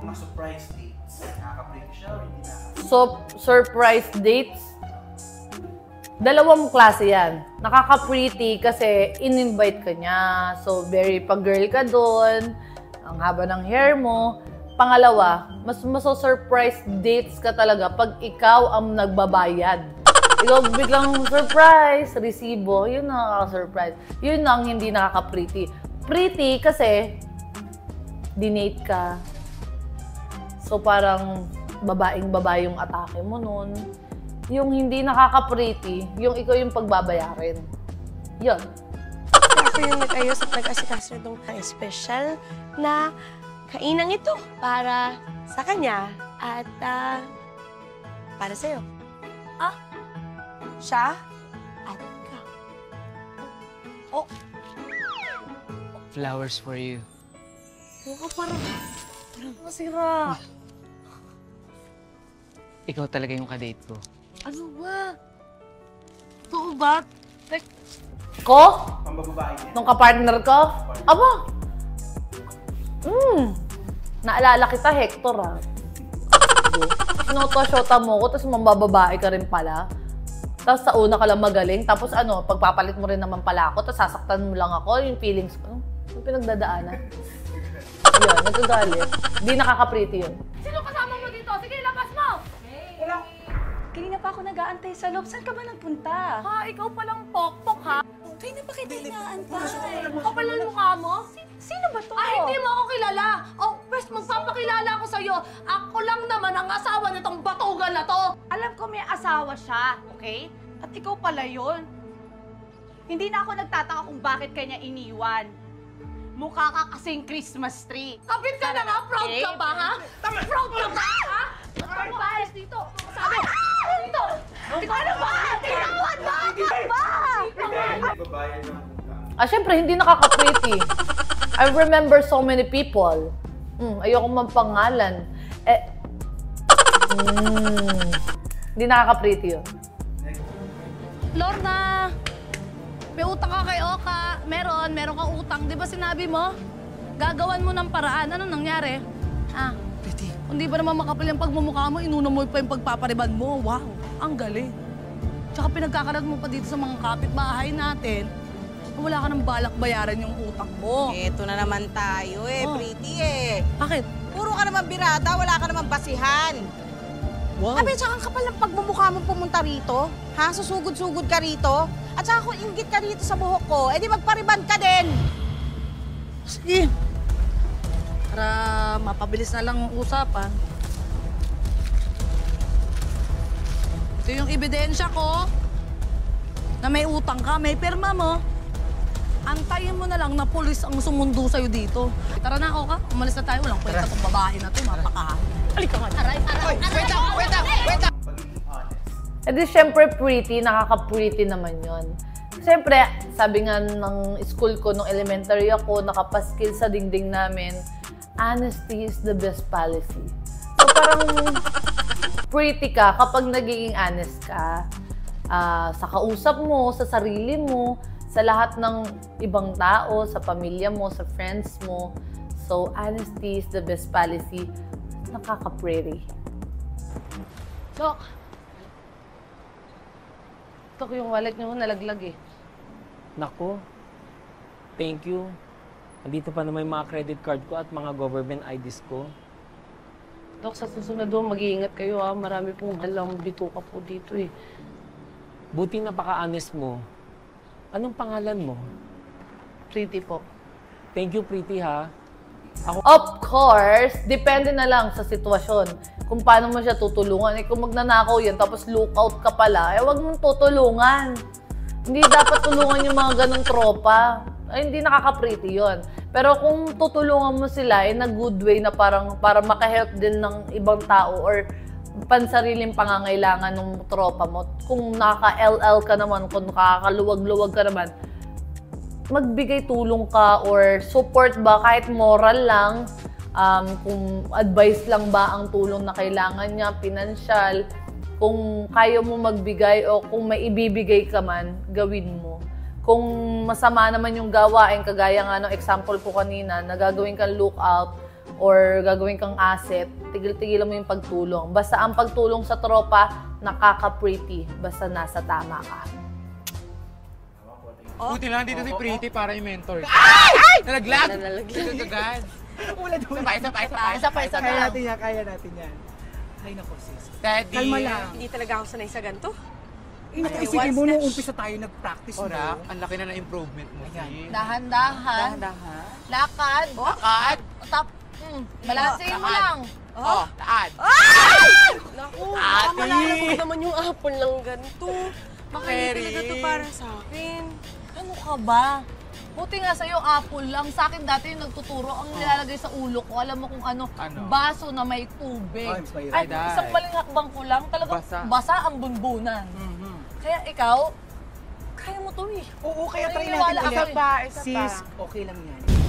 mga surprise dates. Nakaka-pretty siya or hindi nakaka-pretty? So, surprise dates? Dalawang klase yan. Nakaka-pretty kasi in-invite ka niya. So, very pag-girl ka doon. Ang haba ng hair mo. Pangalawa, mas maso-surprise dates ka talaga pag ikaw ang nagbabayad. Ikaw biglang surprise, resibo, yun nakaka-surprise. Yun ang hindi nakaka-pretty. Pretty kasi dinate ka. So, parang babaeng-babae yung atake mo nun. Yung hindi nakaka-pretty, yung ikaw yung pagbabayarin. Yun. Ako yung nag-ayos at nag-asikaso itong special na kainang ito para sa kanya at para sa'yo. Siya at ikaw. Oh! Flowers for you. Mukha parang masira. Ikaw talaga yung kadate ko. Ano ba? Totoo ba? Like, Ko? Pambababae niya. Nung kapartner ko? Aba! Naalala kita, Hector, ha? Sinota-shota mo ko, tapos mambababae ka rin pala. Tapos sa una ka lang magaling, tapos ano, pagpapalit mo rin naman pala ako, tapos sasaktan mo lang ako, yung feelings ko. Yung pinagdadaanan. Yun, nagkagalit. Hindi nakaka-pretty yun. Sino kasama mo dito? Sige, labas mo! Wala. Kanina pa ako nag-aantay sa loob. Saan ka ba nagpunta? Ha, ikaw palang pok-pok, ha? Kanina pa kita inaantay. Kapal ang mukha mo? Sino ba to? Ay, hindi mo ako kilala. Oh, best, magpapakilala ako sa'yo. Ako lang naman ang asawa nitong batugan na to. Alam ko may asawa siya, okay? At ikaw pala yun. Hindi na ako nagtataka kung bakit kanya iniwan. Mukha ka kasing Christmas tree. Kapit ka na nga, proud ka ba, ha? Proud ka ba, ha? Ano ba? Dito. Sabi, dito. Ano ba? Tinawan ba? Babayan ng puta. Syempre, hindi nakaka-pretty. I remember so many people. Ayoko magpangalan. Hindi nakaka-pretty yun. Lorna, may utang ka kay Oka. Meron kang utang. Di ba sinabi mo? Gagawan mo ng paraan. Anong nangyari? Pretty. Hindi ba naman makapal yung pagmumukha mo? Inuna mo pa yung pagpapariban mo. Wow, ang galing. Tsaka pinagkakalat mo pa dito sa mga kapitbahay natin. Wala ka nang balak bayaran yung utang mo. Eto na naman tayo Pretty Bakit? Puro ka naman birada, wala ka naman basihan. Wow. Abi, tsaka ang kapal ng pagmumukha mo pumunta rito. Ha? Susugod-sugod ka rito. At saka kung inggit ka rito sa buhok ko, edi magpariban ka din. Sige. Para mapabilis na lang ang usapan. Ito yung ebidensya ko na may utang ka, may pirma mo. Antayin mo na lang na pulis ang sumundo sa'yo dito. Tara na, Oka. Umalis na tayo. Walang kwenta tong babae na to. Mapakahan. Halika nga. Aray. Wait lang. Pagiging honest. Di syempre pretty, nakaka-pretty naman yon. Syempre, sabi nga ng school ko, nung elementary ako, nakapaskil sa dingding namin, honesty is the best policy. So parang pretty ka kapag nagiging honest ka. Sa kausap mo, sa sarili mo, sa lahat ng ibang tao, sa pamilya mo, sa friends mo. So, honesty is the best policy. Nakaka-pretty. Dok! Dok, yung wallet niyo nalaglag eh. Nako. Thank you. Andito pa naman yung mga credit card ko at mga government IDs ko. Dok, sa susunod doon, mag-iingat kayo ha. Marami pong halang bituka po dito eh. Buti napaka-honest mo. Anong pangalan mo? Pretty po. Thank you, Pretty, ha? Of course, depende na lang sa sitwasyon. Kung paano mo siya tutulungan. Kung magnanakaw yan, tapos lookout ka pala, wag mong tutulungan. Hindi dapat tulungan yung mga ganong tropa. Hindi nakaka-pretty yun. Pero kung tutulungan mo sila in a good way na parang para makahelp din ng ibang tao or pansariling pangangailangan ng tropa mo. Kung naka-LL ka naman, kung nakakaluwag-luwag ka naman, magbigay tulong ka or support ba, kahit moral lang, kung advice lang ba ang tulong na kailangan niya, pinansyal, kung kaya mo magbigay o kung may ibibigay ka man, gawin mo. Kung masama naman yung gawain, kagaya nga ng example ko kanina, na gagawin kang lookout, or gagawin kang asset, tigil-tigilan mo yung pagtulong. Basta ang pagtulong sa tropa, nakaka-pretty. Basta nasa tama ka. Buti lang dito si Pretty para i-mentor. Ay! Nalaglag! Nalaglag agad. Isa pa. Kaya natin yan. Ay, naku, sis. Daddy. Kalma lang. Hindi talaga ako sanay sa ganito. Isipin mo, nung umpisa tayo nag-practice mo. Ora, ang laki na improvement mo, sis. Dahan-dahan. Lakad. Lakad. Balansehin mo lang. Oh, taad. Naku, kamalala ko naman yung apple lang ganito. Baka hindi Mary. talaga to para sa akin. Ano ka ba? Buti nga sa'yo, apple lang. Sa akin dati yung nagtuturo, ang nilalagay sa ulo ko, alam mo kung ano, Ano? baso na may tubig. Oh, mas mahirap. Ay, Ay, isang maling hakbang ko lang, talagang basa ang bunbunan. Kaya ikaw, kaya mo to eh. Oo, kaya try natin Naniniwala ulit. ako eh. Sis, okay lang yan.